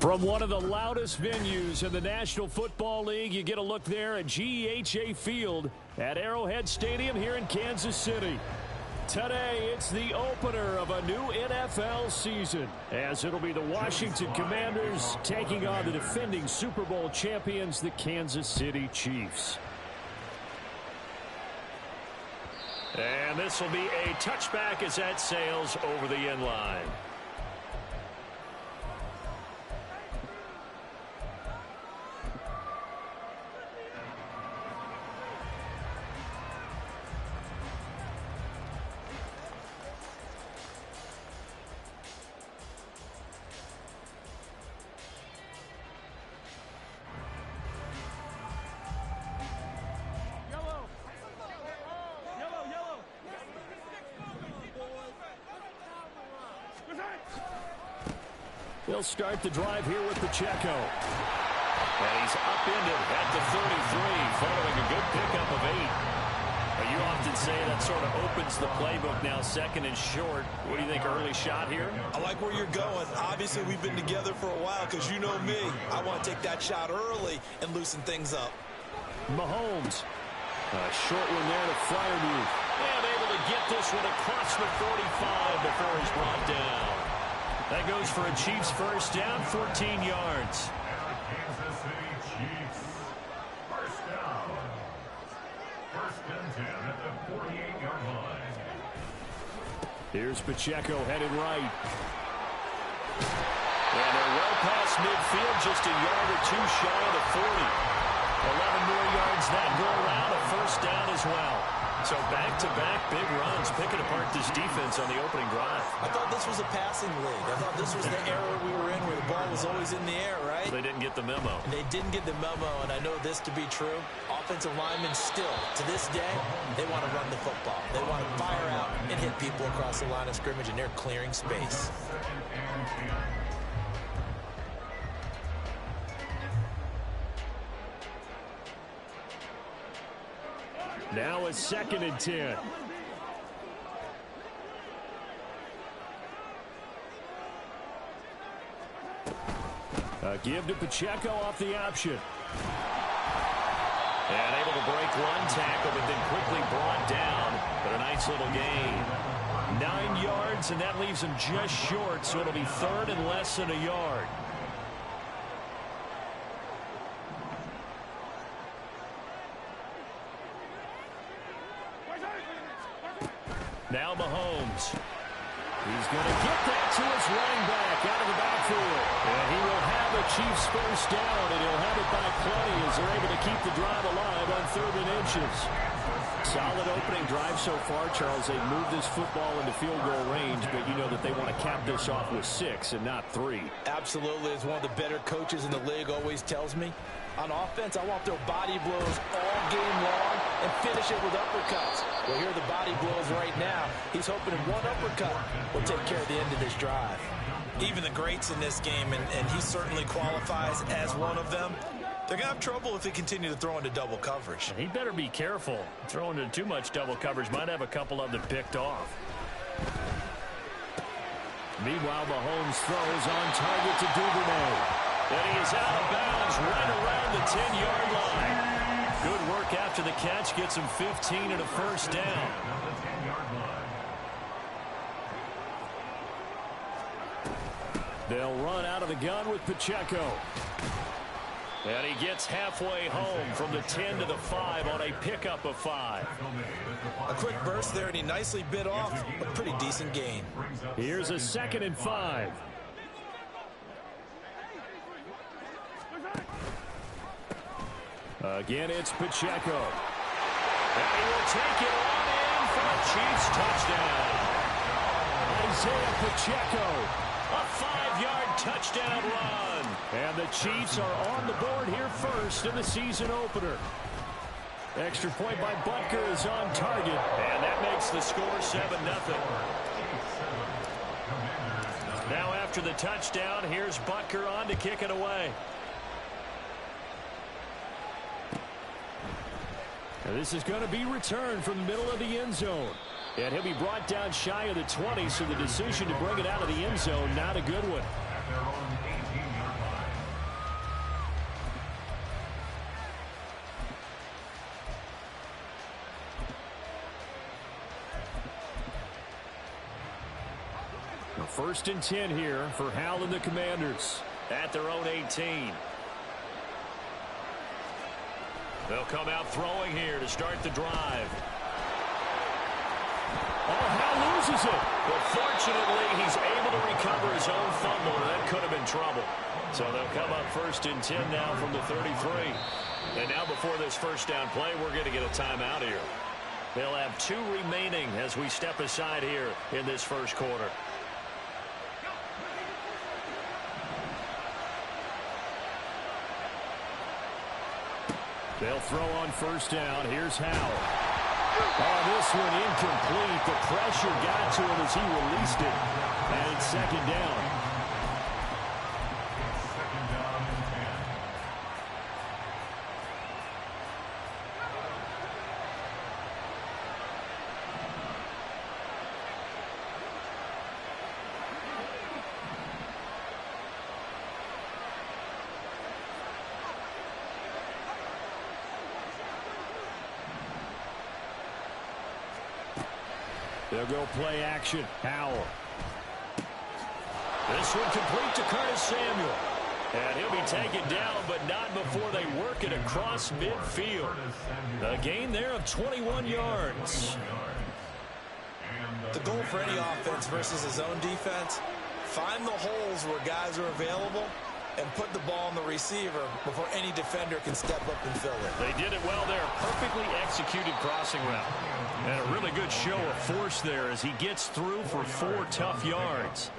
From one of the loudest venues in the National Football League, you get a look there at GEHA Field at Arrowhead Stadium here in Kansas City. Today, it's the opener of a new NFL season, as it'll be the Washington Commanders taking on the defending Super Bowl champions, the Kansas City Chiefs. And this will be a touchback as that sails over the end line. They'll start the drive here with Pacheco. And he's upended at the 33, following a good pickup of 8. You often say that sort of opens the playbook now, second and short. What do you think, early shot here? I like where you're going. Obviously, we've been together for a while because you know me. I want to take that shot early and loosen things up. Mahomes. A short one there to Freiermuth. And able to get this one across the 45 before he's brought down. That goes for a Chiefs first down, 14 yards. Kansas City Chiefs. First down. First and 10 at the 48-yard line. Here's Pacheco headed right. And they're well past midfield, just a yard or two shy of the 40. 11 more yards that go around, a first down as well. So back-to-back big runs, picking apart this defense on the opening drive. I thought this was a passing league. I thought this was the era we were in where the ball was always in the air, right? They didn't get the memo. And they didn't get the memo, and I know this to be true. Offensive linemen still, to this day, they want to run the football. They want to fire out and hit people across the line of scrimmage, and they're clearing space. Now a second and 10. Give to Pacheco off the option. And able to break one tackle, but then quickly brought down. But a nice little gain. 9 yards, and that leaves him just short, so it'll be third and less than a yard. Now Mahomes. He's going to get that to his running back out of the backfield. And he will have a Chiefs first down, and he'll have it by plenty as they're able to keep the drive alive on 3rd and inches. Solid opening drive so far, Charles. They've moved this football into field goal range, but you know that they want to cap this off with 6 and not 3. Absolutely. As one of the better coaches in the league always tells me, on offense, I want their body blows all game long and finish it with uppercuts. Well, here are the body blows right now. He's hoping in one uppercut will take care of the end of this drive. Even the greats in this game, and he certainly qualifies as one of them, they're going to have trouble if they continue to throw into double coverage. He better be careful. Throwing into too much double coverage might have a couple of them picked off. Meanwhile, Mahomes throws on target to Duvernay. And he is out of bounds right around the 10-yard line. Good work after the catch. Gets him 15 and a first down. They'll run out of the gun with Pacheco. And he gets halfway home from the 10 to the 5 on a pickup of 5. A quick burst there, and he nicely bit off a pretty decent gain. Here's a 2nd and 5. Again, it's Pacheco. And he will take it on in for a Chiefs touchdown. Isaiah Pacheco, a 5-yard touchdown run. And the Chiefs are on the board here first in the season opener. Extra point by Butker is on target. And that makes the score 7-0. Now after the touchdown, here's Butker on to kick it away. And this is going to be returned from the middle of the end zone. And he'll be brought down shy of the 20, so the decision to bring it out of the end zone, not a good one. First and 10 here for Howell and the Commanders at their own 18. They'll come out throwing here to start the drive. Oh, Howell loses it. But fortunately, he's able to recover his own fumble, and that could have been trouble. So they'll come up first and 10 now from the 33. And now before this first down play, we're going to get a timeout here. They'll have 2 remaining as we step aside here in this first quarter. They'll throw on first down. Here's Howell. Oh, this one incomplete. The pressure got to him as he released it. And it's second down. Second down and 10. They'll go play action. Howell. This one complete to Curtis Samuel. And he'll be taken down, but not before they work it across midfield. A gain there of 21 yards. The goal for any offense versus his own defense, find the holes where guys are available and put the ball on the receiver before any defender can step up and fill it. They did it well there. Perfectly executed crossing route. And a really good show of force there as he gets through for 4 tough yards.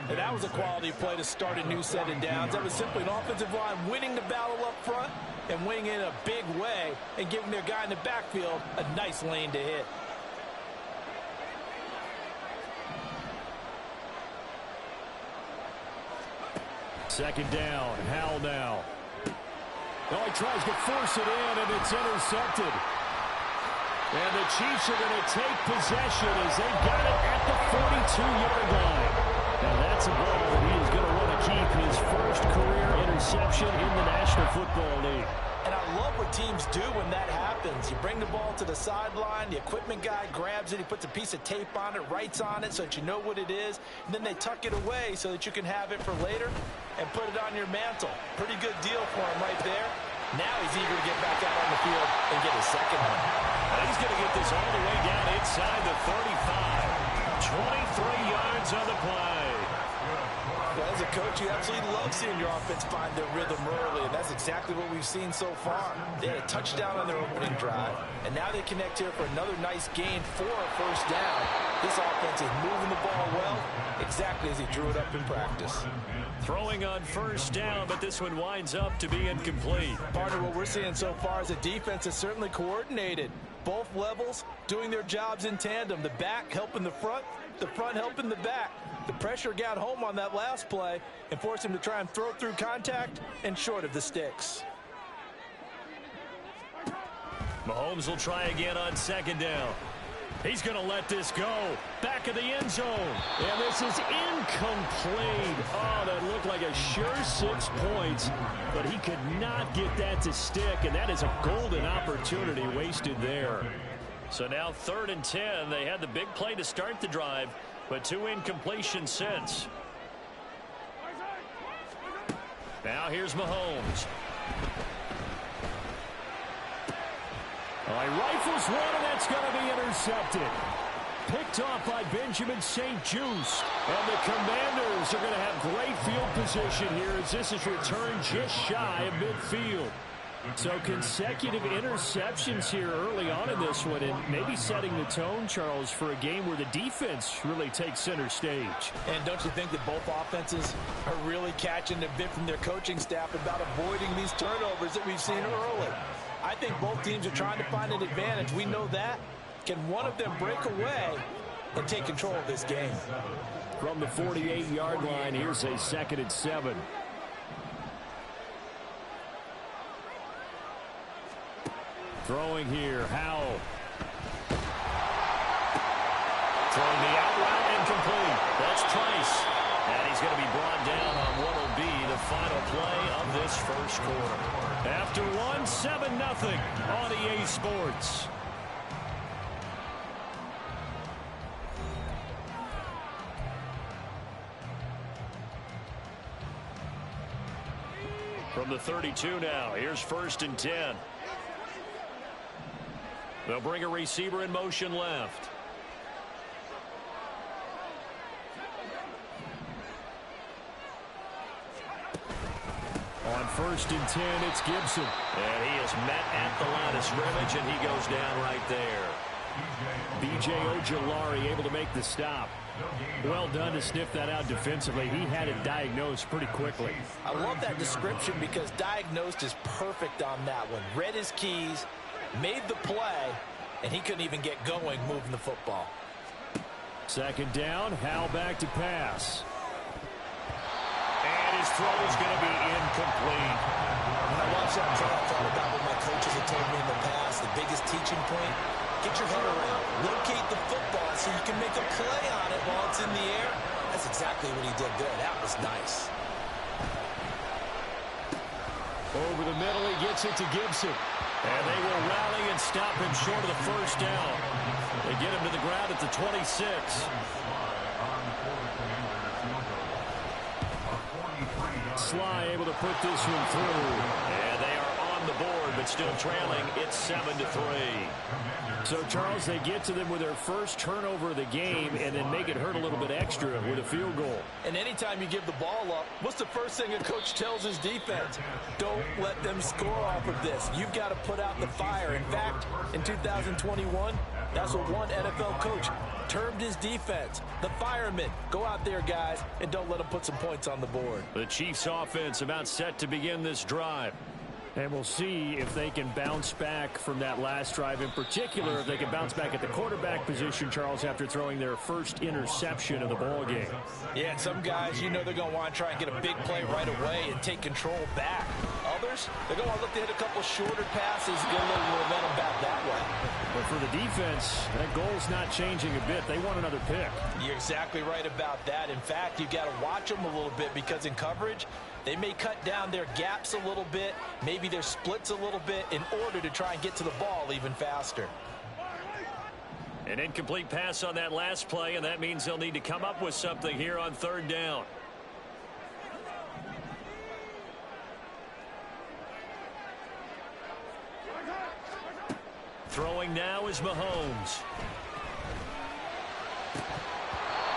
And that was a quality play to start a new set of downs. That was simply an offensive line winning the battle up front and winning in a big way and giving their guy in the backfield a nice lane to hit. Second down. Howell now. Oh, he tries to force it in, and it's intercepted. And the Chiefs are going to take possession as they've got it at the 42-yard line. And that's a ball that he is going to want to keep, his first career interception in the National Football League. And I love what teams do when that happens. You bring the ball to the sideline, the equipment guy grabs it, he puts a piece of tape on it, writes on it so that you know what it is, and then they tuck it away so that you can have it for later and put it on your mantle. Pretty good deal for him right there. Now he's eager to get back out on the field and get his second one. He's going to get this all the way down inside the 35. 23 yards on the play. Well, as a coach, you absolutely love seeing your offense find their rhythm early, and that's exactly what we've seen so far. They had a touchdown on their opening drive, and now they connect here for another nice gain for a first down. This offense is moving the ball well, exactly as he drew it up in practice. Throwing on first down, but this one winds up to be incomplete. Partner, what we're seeing so far is a defense is certainly coordinated. Both levels doing their jobs in tandem. The back helping the front helping the back. The pressure got home on that last play and forced him to try and throw through contact and short of the sticks. Mahomes will try again on second down. He's going to let this go. Back of the end zone. And this is incomplete. Oh, that looked like a sure 6 points, but he could not get that to stick, and that is a golden opportunity wasted there. So now 3rd and 10. They had the big play to start the drive, but 2 incompletions since. Now here's Mahomes. He rifles one, and that's going to be intercepted. Picked off by Benjamin St-Juste. And the Commanders are going to have great field position here as this is returned just shy of midfield. So consecutive interceptions here early on in this one, and maybe setting the tone, Charles, for a game where the defense really takes center stage. And don't you think that both offenses are really catching a bit from their coaching staff about avoiding these turnovers that we've seen early? I think both teams are trying to find an advantage. We know that. Can one of them break away and take control of this game? From the 48-yard line, here's a 2nd and 7. Throwing here, Howell. Throwing the out route incomplete. That's Price. And he's going to be brought down on what will be the final play of this first quarter. After 7-0 on EA Sports. From the 32 now, here's 1st and 10. They'll bring a receiver in motion left. On 1st and 10, it's Gibson. And he is met at the line of scrimmage, and he goes down right there. B.J. Ojulari able to make the stop. Well done to sniff that out defensively. He had it diagnosed pretty quickly. I love that description because diagnosed is perfect on that one. Read his keys, made the play, and he couldn't even get going moving the football. 2nd down, Howell back to pass. And his throw is going to be incomplete. When I watched that play, I thought about what my coaches have told me in the past. The biggest teaching point, get your head around. Locate the football so you can make a play on it while it's in the air. That's exactly what he did there. That was nice. Over the middle, he gets it to Gibson. And they will rally and stop him short of the 1st down. They get him to the ground at the 26. Sly able to put this one through. And they are on the board, but still trailing. It's 7-3. So, Charles, they get to them with their first turnover of the game and then make it hurt a little bit extra with a field goal. And anytime you give the ball up, what's the first thing a coach tells his defense? Don't let them score off of this. You've got to put out the fire. In fact, in 2021, that's what one NFL coach termed his defense. The firemen. Go out there, guys, and don't let them put some points on the board. The Chiefs offense about set to begin this drive. And we'll see if they can bounce back from that last drive. In particular, if they can bounce back at the quarterback position, Charles, after throwing their first interception of the ball game. Yeah, and some guys, you know they're going to want to try and get a big play right away and take control back. Others, they're going to look to hit a couple shorter passes, get a little momentum back that way. But for the defense, that goal's not changing a bit. They want another pick. You're exactly right about that. In fact, you've got to watch them a little bit because in coverage, they may cut down their gaps a little bit, maybe their splits a little bit in order to try and get to the ball even faster. An incomplete pass on that last play, and that means they'll need to come up with something here on 3rd down. Throwing now is Mahomes.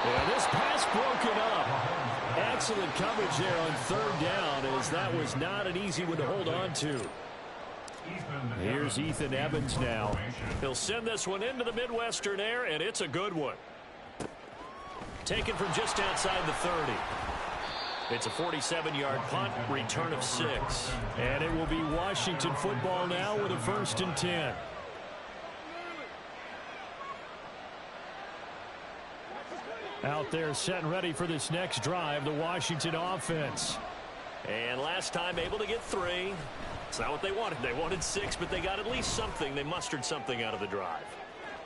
And this pass broken up. Excellent coverage there on 3rd down, as that was not an easy one to hold on to. Here's Ethan Evans now. He'll send this one into the Midwestern air, and it's a good one. Taken from just outside the 30. It's a 47-yard punt, return of 6. And it will be Washington football now with a 1st and 10. Out there set and ready for this next drive, the Washington offense. And last time able to get 3. It's not what they wanted. They wanted 6, but they got at least something. They mustered something out of the drive.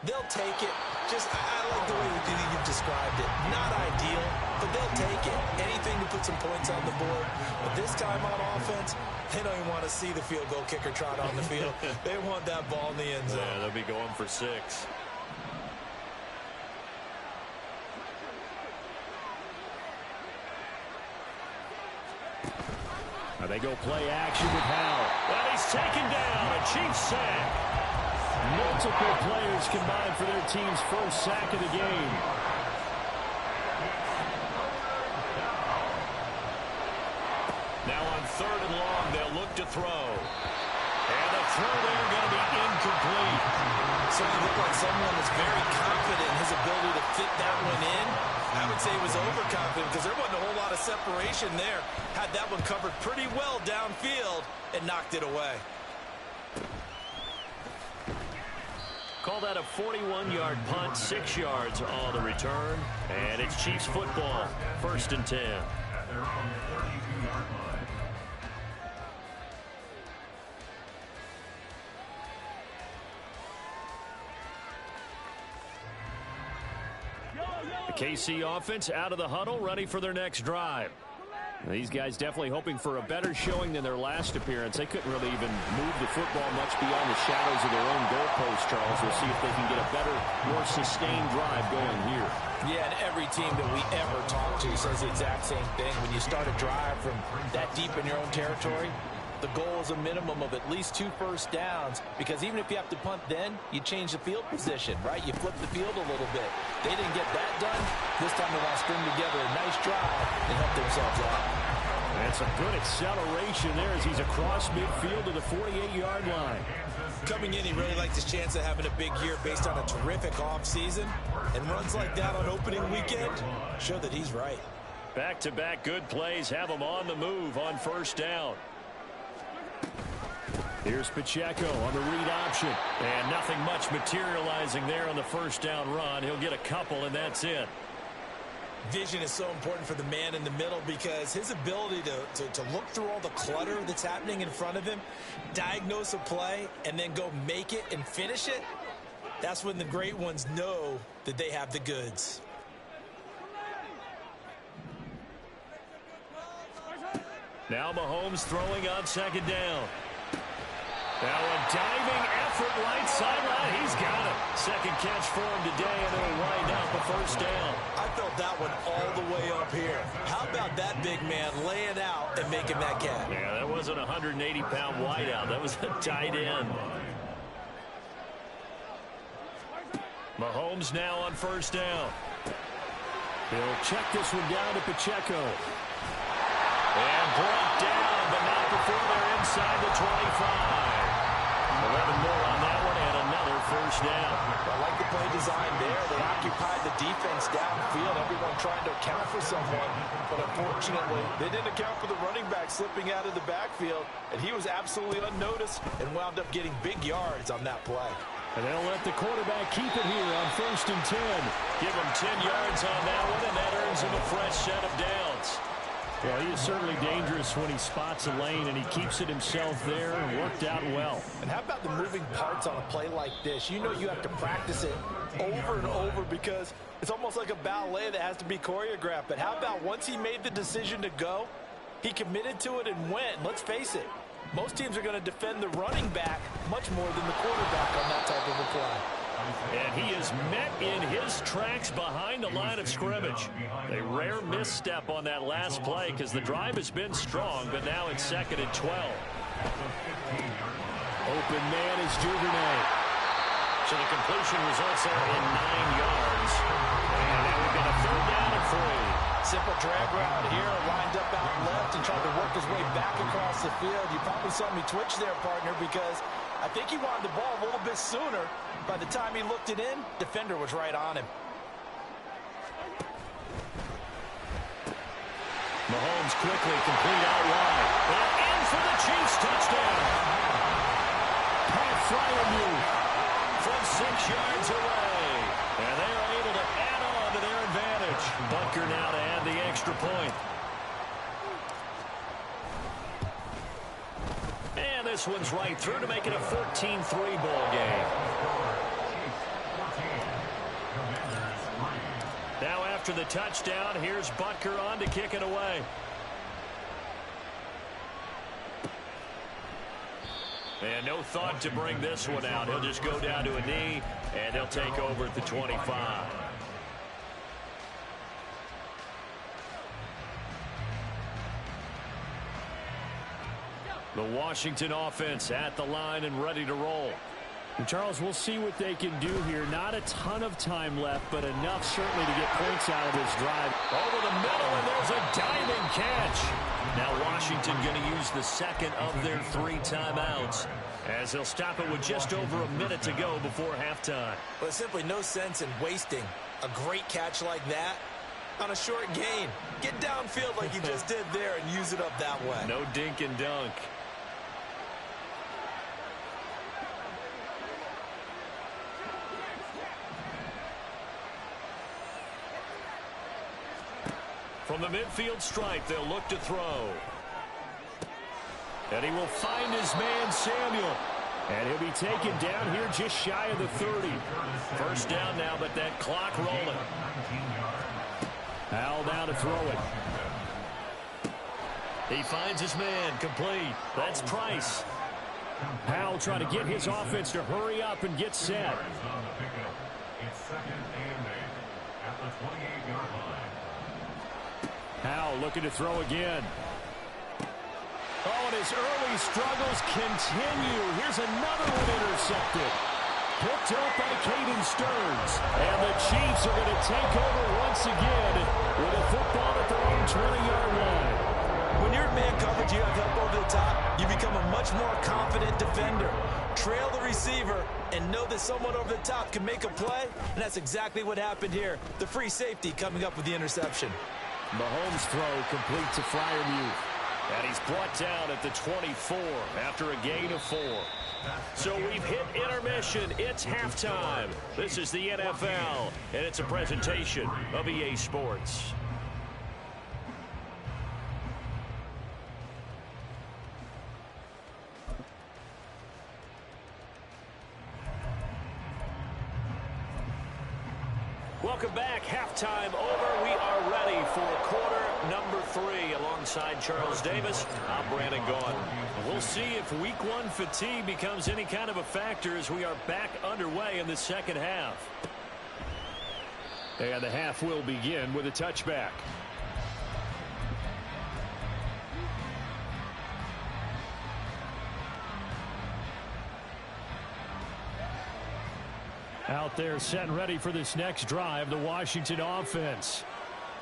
They'll take it. I like the way you've described it. Not ideal, but they'll take it. Anything to put some points on the board. But this time on offense, they don't even want to see the field goal kicker trot on the field. They want that ball in the end zone. Yeah, they'll be going for 6. They go play action with Howell. And he's taken down. A Chiefs sack. Multiple players combined for their team's first sack of the game. Now on 3rd and long, they'll look to throw. And the throw there going to be incomplete. So he looked like someone was very confident in his ability to fit that one in. I would say he was overconfident because there wasn't a whole lot of separation there. Had that one covered pretty well downfield and knocked it away. Call that a 41-yard punt, 6 yards on the return. And it's Chiefs football, 1st and 10. The KC offense out of the huddle, ready for their next drive. These guys definitely hoping for a better showing than their last appearance. They couldn't really even move the football much beyond the shadows of their own goalpost, Charles. We'll see if they can get a better, more sustained drive going here. Yeah, and every team that we ever talk to says the exact same thing. When you start a drive from that deep in your own territory, the goal is a minimum of at least 2 first downs, because even if you have to punt then, you change the field position, right? You flip the field a little bit. They didn't get that done. This time they want to string together a nice drive and help themselves out. That's a good acceleration there as he's across midfield to the 48-yard line. Coming in, he really likes his chance of having a big year based on a terrific offseason. And runs like that on opening weekend show that he's right. Back-to-back good plays have him on the move on first down. Here's Pacheco on the read option. And nothing much materializing there on the first down run. He'll get a couple, and that's it. Vision is so important for the man in the middle, because his ability to look through all the clutter that's happening in front of him, diagnose a play, and then go make it and finish it, that's when the great ones know that they have the goods. Now Mahomes throwing on second down. Now a diving effort right sideline. He's got it. Second catch for him today, and it'll wind up a first down. I felt that one all the way up here. How about that big man laying out and making that catch? Yeah, that wasn't a 180-pound wideout. That was a tight end. Mahomes now on first down. He'll check this one down to Pacheco. And brought down, but not before they're inside the 25. 11 more on that one, and another first down. I like the play design there. They occupied the defense downfield, everyone trying to account for someone. But unfortunately, they didn't account for the running back slipping out of the backfield, and he was absolutely unnoticed and wound up getting big yards on that play. And they'll let the quarterback keep it here on 1st and 10. Give him 10 yards on that one, and that earns him a fresh set of downs. Well, he is certainly dangerous when he spots a lane, and he keeps it himself there, and worked out well. And how about the moving parts on a play like this? You know you have to practice it over and over, because it's almost like a ballet that has to be choreographed. But how about once he made the decision to go, he committed to it and went. Let's face it, most teams are going to defend the running back much more than the quarterback on that type of a play. And he is met in his tracks behind the line of scrimmage. A rare misstep on that last play, because the drive has been strong, but now it's 2nd and 12. Open man is Duvernay. So the completion results there in 9 yards. And now we've got a 3rd down and 3. Simple drag route here, lined up out left and trying to work his way back across the field. You probably saw me twitch there, partner, because I think he wanted the ball a little bit sooner. By the time he looked it in, defender was right on him. Mahomes quickly complete out wide. And in for the Chiefs touchdown. Pat Fryermuth from 6 yards away. And they are able to add on to their advantage. Butker now to add the extra point. And this one's right through to make it a 14-3 ball game. Now after the touchdown, here's Butker on to kick it away. And no thought to bring this one out. He'll just go down to a knee, and he'll take over at the 25. The Washington offense at the line and ready to roll. And Charles, we'll see what they can do here. Not a ton of time left, but enough certainly to get points out of this drive. Over the middle, and there's a diving catch. Now Washington going to use the 2nd of their 3 timeouts, as they'll stop it with just over a minute to go before halftime. Well, there's simply no sense in wasting a great catch like that on a short gain. Get downfield like you just did there and use it up that way. No dink and dunk. From the midfield stripe, they'll look to throw. And he will find his man, Samuel. And he'll be taken down here just shy of the 30. First down now, but that clock rolling. Howell down to throw it. He finds his man, complete. That's Price. Howell trying to get his offense to hurry up and get set. It's 2nd and 8 at the 28-yard line. Howell looking to throw again. Oh, and his early struggles continue. Here's another one intercepted. Picked up by Caden Stearns. And the Chiefs are going to take over once again with a football at their own 20-yard line. When you're in man coverage, you have help over the top. You become a much more confident defender. Trail the receiver and know that someone over the top can make a play. And that's exactly what happened here. The free safety coming up with the interception. Mahomes' throw complete to Freiermuth. And he's brought down at the 24 after a gain of 4. So we've hit intermission. It's halftime. This is the NFL, and it's a presentation of EA Sports. Welcome back. Halftime over. We are ready for quarter number 3. Alongside Charles Davis, I'm Brandon Gaudin. We'll see if week 1 fatigue becomes any kind of a factor as we are back underway in the second half. And the half will begin with a touchback. Out there set and ready for this next drive, the Washington offense.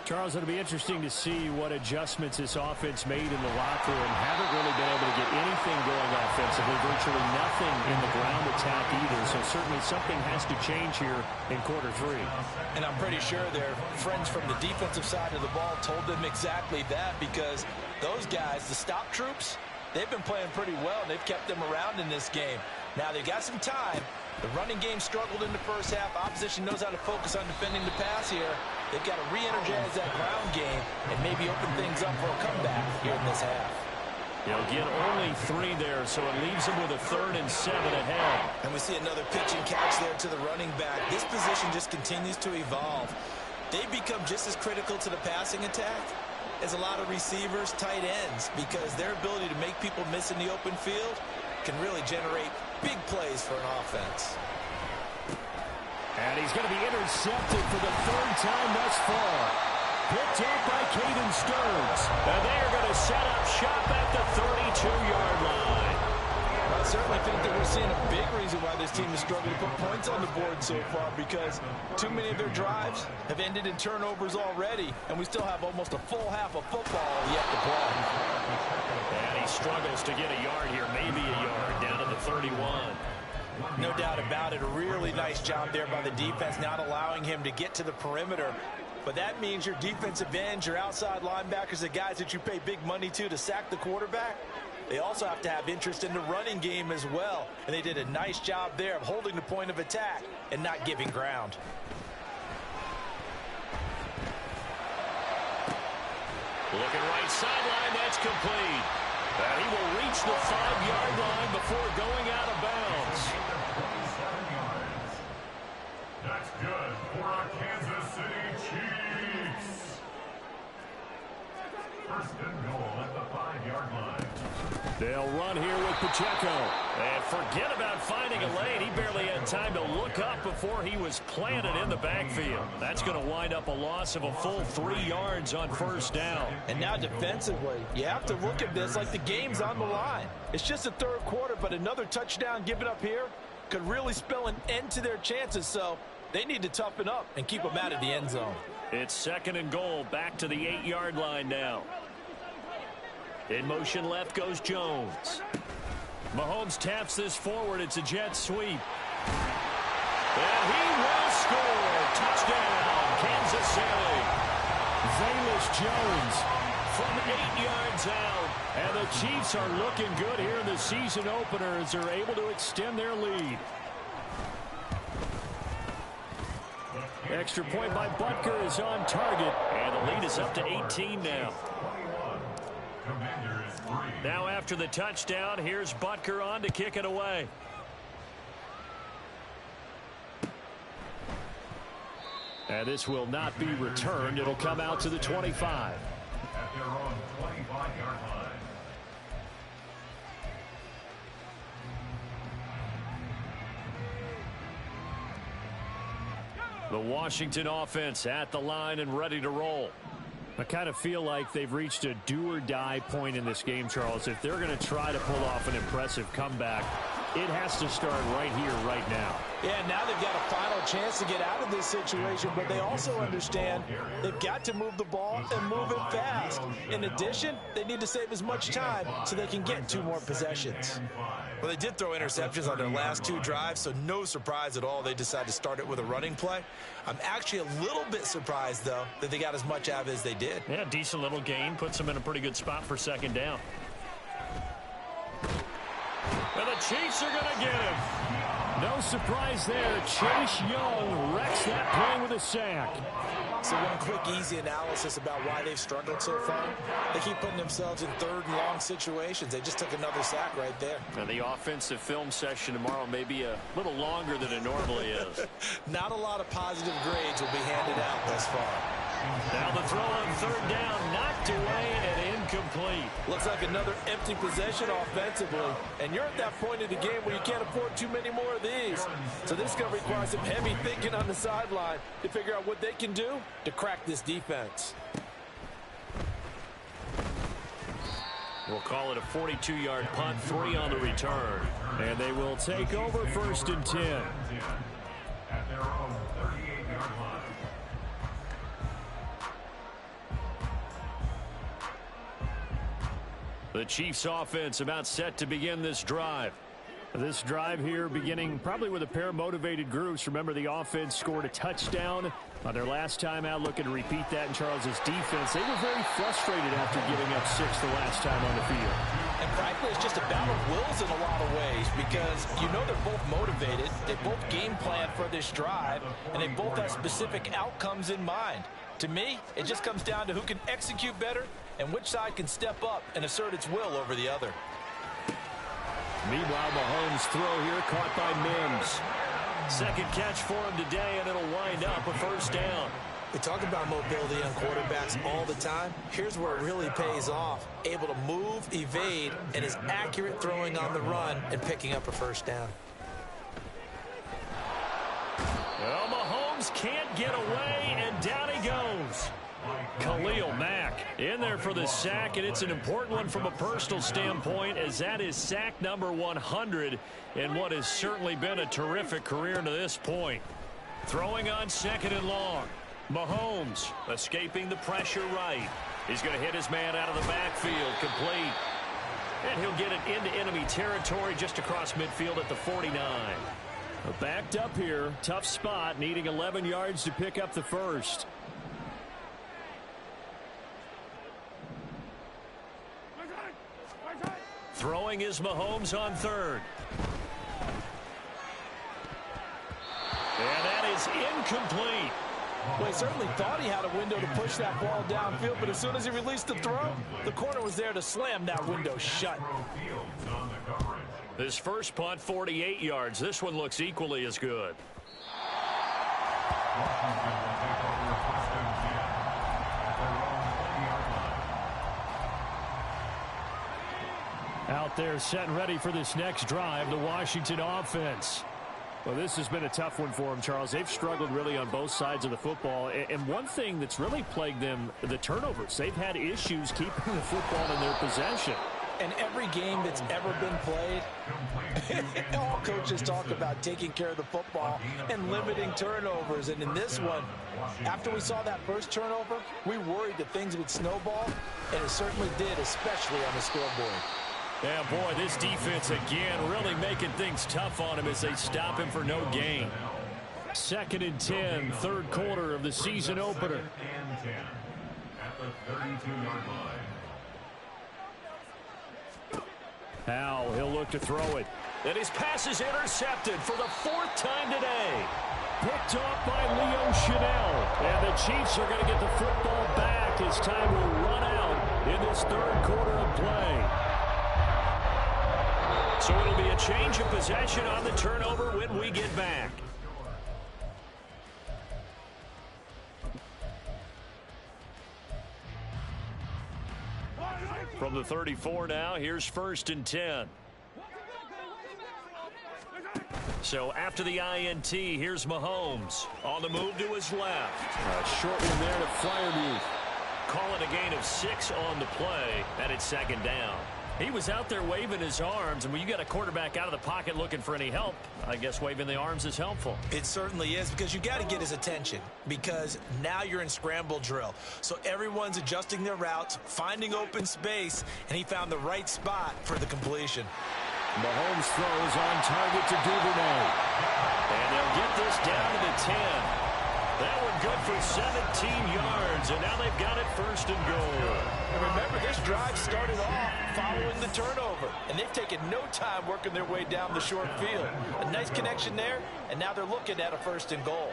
Charles, it'll be interesting to see what adjustments this offense made in the locker room. Haven't really been able to get anything going offensively, virtually nothing in the ground attack either. So certainly something has to change here in quarter 3. And I'm pretty sure their friends from the defensive side of the ball told them exactly that, because those guys, the stop troops, they've been playing pretty well, and they've kept them around in this game. Now they've got some time. The running game struggled in the first half. Opposition knows how to focus on defending the pass here. They've got to re-energize that ground game and maybe open things up for a comeback here in this half. They'll get only 3 there, so it leaves them with a 3rd and 7 ahead. And we see another pitch and catch there to the running back. This position just continues to evolve. They become just as critical to the passing attack as a lot of receivers, tight ends, because their ability to make people miss in the open field can really generate big plays for an offense. And he's going to be intercepted for the 3rd time thus far. Picked up by Caden Stearns. And they are going to set up shop at the 32-yard line. I certainly think that we're seeing a big reason why this team is struggling to put points on the board so far, because too many of their drives have ended in turnovers already, and we still have almost a full half of football yet to play. And he struggles to get a yard here, maybe a yard, down to the 31. No doubt about it. A really nice job there by the defense, not allowing him to get to the perimeter. But that means your defensive ends, your outside linebackers, the guys that you pay big money to sack the quarterback, they also have to have interest in the running game as well. And they did a nice job there of holding the point of attack and not giving ground. Looking right sideline, that's complete. And he will reach the 5-yard line before going out of bounds. 27 yards. That's good for our Kansas City Chiefs. 1st and goal at the 5-yard line. They'll run here with Pacheco. And forget about finding a lane. He barely had time to look up before he was planted in the backfield. That's going to wind up a loss of a full 3 yards on 1st down. And now defensively, you have to look at this like the game's on the line. It's just the 3rd quarter, but another touchdown given up here could really spell an end to their chances. So they need to toughen up and keep them out of the end zone. It's 2nd and goal, back to the 8-yard line now. In motion left goes Jones. Mahomes taps this forward. It's a jet sweep. And he will score. Touchdown, Kansas City. Velus Jones from 8 yards out. And the Chiefs are looking good here in the season opener as they're able to extend their lead. Extra point by Butker is on target. And the lead is up to 18 now. Now after the touchdown, here's Butker on to kick it away. And this will not be returned. It'll come out to the 25. their own 25-yard line. The Washington offense at the line and ready to roll. I kind of feel like they've reached a do-or-die point in this game, Charles. If they're going to try to pull off an impressive comeback, it has to start right here, right now. Yeah, now they've got a final chance to get out of this situation, but they also understand they've got to move the ball and move it fast. In addition, they need to save as much time so they can get 2 more possessions. Well, they did throw interceptions on their last 2 drives, so no surprise at all they decided to start it with a running play. I'm actually a little bit surprised, though, that they got as much out of it as they did. Yeah, decent little gain. Puts them in a pretty good spot for second down. And the Chiefs are going to get him. No surprise there. Chase Young wrecks that play with a sack. So one quick, easy analysis about why they've struggled so far. They keep putting themselves in 3rd and long situations. They just took another sack right there. And the offensive film session tomorrow may be a little longer than it normally is. Not a lot of positive grades will be handed out thus far. Now the throw on 3rd down, knocked away and incomplete. Looks like another empty possession offensively. And you're at that point in the game where you can't afford too many more of these. So this is going to require some heavy thinking on the sideline to figure out what they can do to crack this defense. We'll call it a 42-yard punt, 3 on the return. And they will take over 1st and 10. At their own 38-yard line. The Chiefs offense about set to begin this drive. This drive here beginning probably with a pair of motivated groups. Remember, the offense scored a touchdown on their last time out. Looking to repeat that in Charles's defense. They were very frustrated after giving up 6 the last time on the field. And frankly, it's just a battle of wills in a lot of ways because you know they're both motivated. They both game plan for this drive, and they both have specific outcomes in mind. To me, it just comes down to who can execute better and which side can step up and assert its will over the other. Meanwhile, Mahomes' throw here caught by Mims. Second catch for him today, and it'll wind up a 1st down. We talk about mobility on quarterbacks all the time. Here's where it really pays off. Able to move, evade, and is accurate throwing on the run and picking up a 1st down. Well, Mahomes can't get away, and down he goes. Khalil Mack in there for the sack, and it's an important one from a personal standpoint, as that is sack number 100 in what has certainly been a terrific career to this point. Throwing on 2nd and long. Mahomes escaping the pressure right. He's going to hit his man out of the backfield, complete. And he'll get it into enemy territory just across midfield at the 49. Backed up here, tough spot, needing 11 yards to pick up the 1st. Throwing is Mahomes on 3rd. And that is incomplete. Well, he certainly thought he had a window to push that ball downfield, but as soon as he released the throw, the corner was there to slam that window shut. His first punt, 48 yards. This one looks equally as good. Out there set and ready for this next drive, the Washington offense. Well, this has been a tough one for them, Charles. They've struggled really on both sides of the football. And one thing that's really plagued them, the turnovers. They've had issues keeping the football in their possession. And every game that's ever been played, all coaches talk about taking care of the football and limiting turnovers. And in this one, after we saw that first turnover, we worried that things would snowball, and it certainly did, especially on the scoreboard. Yeah, boy, this defense again really making things tough on him as they stop him for no gain. 2nd and 10, 3rd quarter of the season opener. And 10 at the 32-yard line. Howell, he'll look to throw it. And his pass is intercepted for the 4th time today. Picked off by Leo Chanel. And the Chiefs are going to get the football back as time will run out in this 3rd quarter of play. So it'll be a change of possession on the turnover when we get back. From the 34 now, here's 1st and 10. So after the INT, here's Mahomes. On the move to his left. Short one there to Freiermuth. Call it a gain of 6 on the play, and it's 2nd down. He was out there waving his arms, and when you got a quarterback out of the pocket looking for any help, I guess waving the arms is helpful. It certainly is, because you got to get his attention, because now you're in scramble drill. So everyone's adjusting their routes, finding open space, and he found the right spot for the completion. Mahomes throws on target to Duvernay. And they'll get this down to the 10. That one good for 17 yards, and now they've got it 1st and goal. And remember, this drive started off following the turnover, and they've taken no time working their way down the short field. A nice connection there, and now they're looking at a 1st and goal.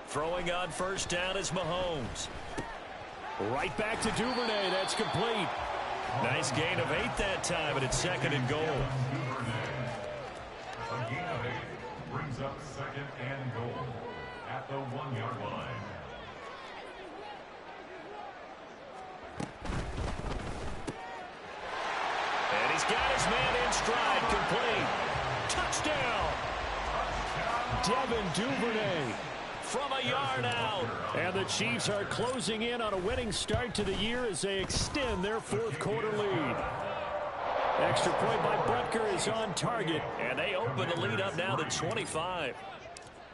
Throwing on 1st down is Mahomes. Right back to Duvernay. That's complete. Nice gain of 8 that time, and it's 2nd and goal. A gain of 8 brings up 2nd and goal at the 1-yard line. And he's got his man in stride, complete. Touchdown! Devin Duvernay. From a yard out. And the Chiefs are closing in on a winning start to the year as they extend their 4th quarter lead. Extra point by Butker is on target, and they open the lead up now to 25.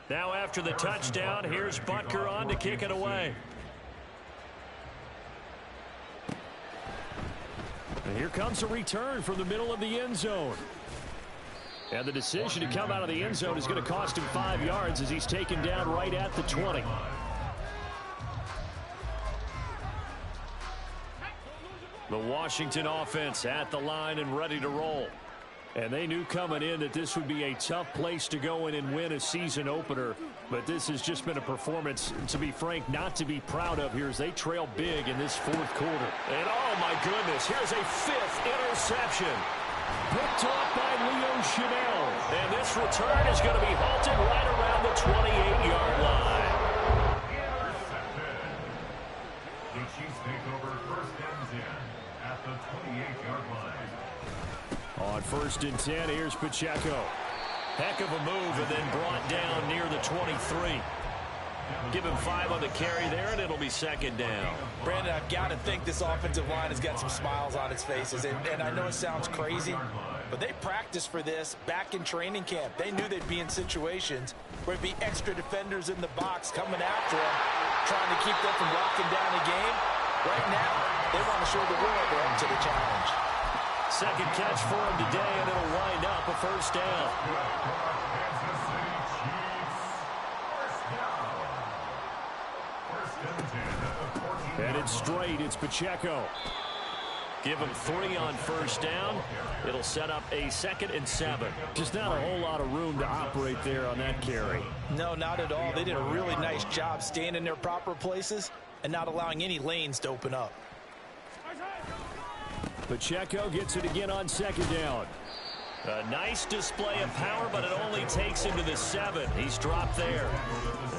Now after the touchdown, here's Butker on to kick it away. And here comes a return from the middle of the end zone. And the decision to come out of the end zone is going to cost him 5 yards as he's taken down right at the 20. The Washington offense at the line and ready to roll. And they knew coming in that this would be a tough place to go in and win a season opener. But this has just been a performance, to be frank, not to be proud of here as they trail big in this 4th quarter. And oh my goodness, here's a 5th interception. Picked off by Leo Chanel. And this return is going to be halted right around the 28-yard line. Intercepted. The Chiefs take over 1st and 10 at the 28-yard line. On 1st and 10, here's Pacheco. Heck of a move, and then brought down near the 23. Give him 5 on the carry there, and it'll be 2nd down. Brandon, I've got to think this offensive line has got some smiles on its faces. And I know it sounds crazy, but they practiced for this back in training camp. They knew they'd be in situations where it'd be extra defenders in the box coming after them, trying to keep them from locking down the game. Right now, they want to show the world they're up to the challenge. 2nd catch for him today, and it'll wind up a 1st down. Kansas City Chiefs. 1st down. 1st and 10 at the 14. And it's straight. It's Pacheco. Give him 3 on 1st down. It'll set up a 2nd and 7. Just not a whole lot of room to operate there on that carry. No, not at all. They did a really nice job staying in their proper places and not allowing any lanes to open up. Pacheco gets it again on 2nd down. A nice display of power, but it only takes him to the 7. He's dropped there.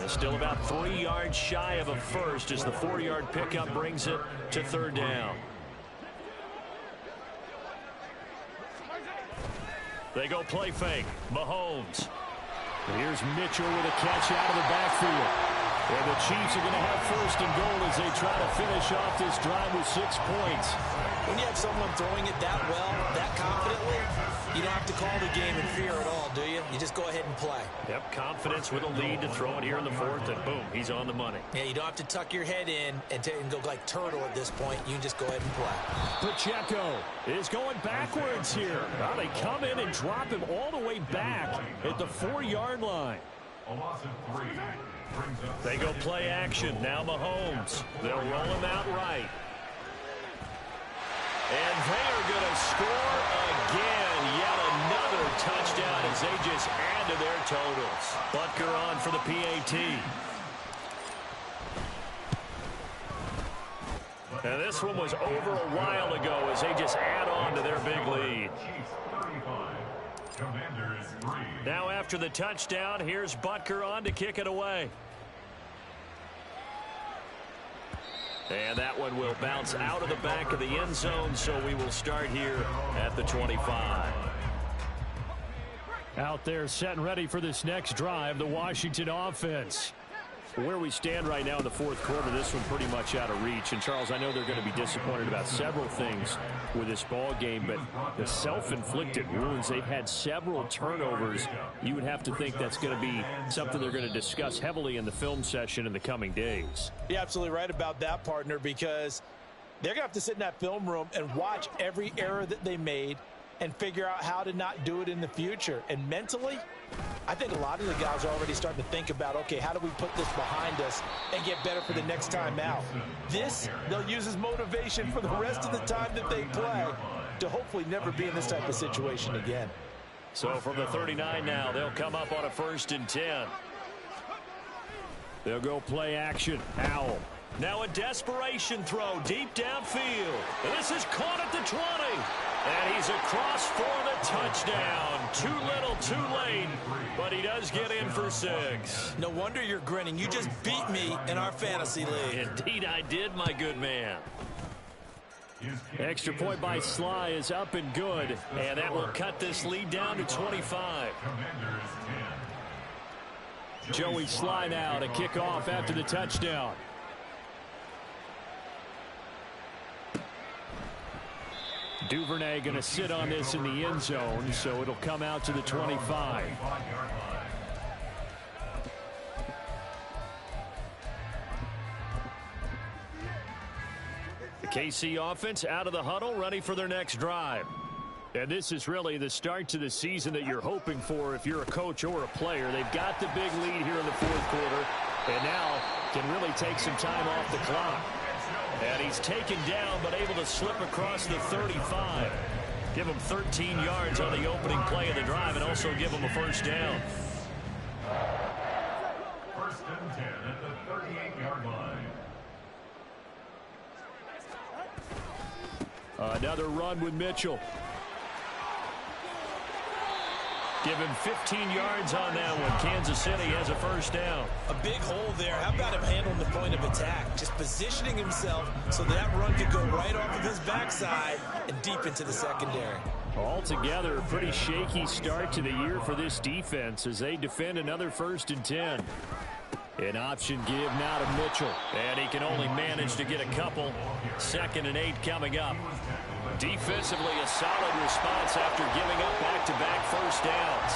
Still about 3 yards shy of a first as the 4-yard pickup brings it to 3rd down. They go play fake. Mahomes. Here's Mitchell with a catch out of the backfield. And the Chiefs are going to have 1st and goal as they try to finish off this drive with 6 points. When you have someone throwing it that well, that confidently, you don't have to call the game in fear at all, do you? You just go ahead and play. Yep, confidence with a lead to throw it here in the 4th, and boom, he's on the money. Yeah, you don't have to tuck your head in and go like turtle at this point. You can just go ahead and play. Pacheco is going backwards here. Well, they come in and drop him all the way back at the 4-yard line. A loss of 3 brings up. They go play action. Now Mahomes. They'll roll him out right. And they are going to score again. Yet another touchdown as they just add to their totals. Butker on for the PAT. And this one was over a while ago as they just add on to their big lead. Chiefs 35. Commanders 3. Now after the touchdown, here's Butker on to kick it away. And that one will bounce out of the back of the end zone, so we will start here at the 25. Out there set and ready for this next drive, the Washington offense. Where we stand right now in the fourth quarter, this one pretty much out of reach. And, Charles, I know they're going to be disappointed about several things with this ball game, but the self-inflicted wounds, they've had several turnovers. You would have to think that's going to be something they're going to discuss heavily in the film session in the coming days. You're absolutely right about that, partner, because they're going to have to sit in that film room and watch every error that they made and figure out how to not do it in the future. And mentally, I think a lot of the guys are already starting to think about, okay, how do we put this behind us and get better for the next time out? This, they'll use as motivation for the rest of the time that they play to hopefully never be in this type of situation again. So from the 39 now, they'll come up on a 1st and 10. They'll go play action. Howell. Now a desperation throw deep downfield. This is caught at the 20. And he's across for the touchdown. Too little, too late. But he does get in for 6. No wonder you're grinning. You just beat me in our fantasy league. Indeed I did, my good man. Extra point by Sly is up and good. And that will cut this lead down to 25. Joey Sly now to kick off after the touchdown. Duvernay going to sit on this in the end zone, so it'll come out to the 25. The KC offense out of the huddle, ready for their next drive. And this is really the start to the season that you're hoping for if you're a coach or a player. They've got the big lead here in the fourth quarter, and now can really take some time off the clock. And he's taken down, but able to slip across the 35. Give him 13 yards on the opening play of the drive and also give him a 1st down. 1st and 10 at the 38-yard line. Another run with Mitchell. Give him 15 yards on that one. Kansas City has a 1st down. A big hole there. How about him handling the point of attack? Just positioning himself so that run could go right off of his backside and deep into the secondary. Altogether, a pretty shaky start to the year for this defense as they defend another 1st and 10. An option give now to Mitchell. And he can only manage to get a couple. 2nd and 8 coming up. Defensively, a solid response after giving up back-to-back 1st downs.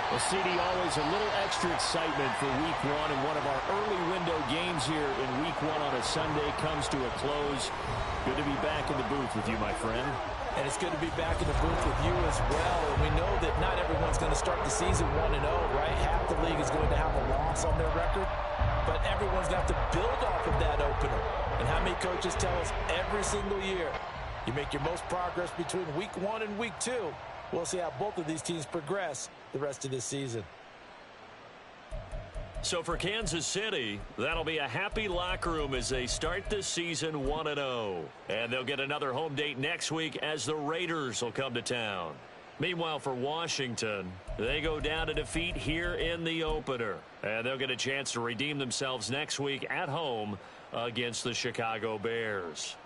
Well, CD, always a little extra excitement for Week 1, and one of our early window games here in Week 1 on a Sunday comes to a close. Good to be back in the booth with you, my friend. And it's good to be back in the booth with you as well. And we know that not everyone's going to start the season 1-0, right? Half the league is going to have a loss on their record. But everyone's got to build off of that opener. And how many coaches tell us every single year, you make your most progress between Week 1 and Week 2. We'll see how both of these teams progress the rest of this season. So for Kansas City, that'll be a happy locker room as they start this season 1-0. And they'll get another home date next week as the Raiders will come to town. Meanwhile, for Washington, they go down to defeat here in the opener. And they'll get a chance to redeem themselves next week at home against the Chicago Bears.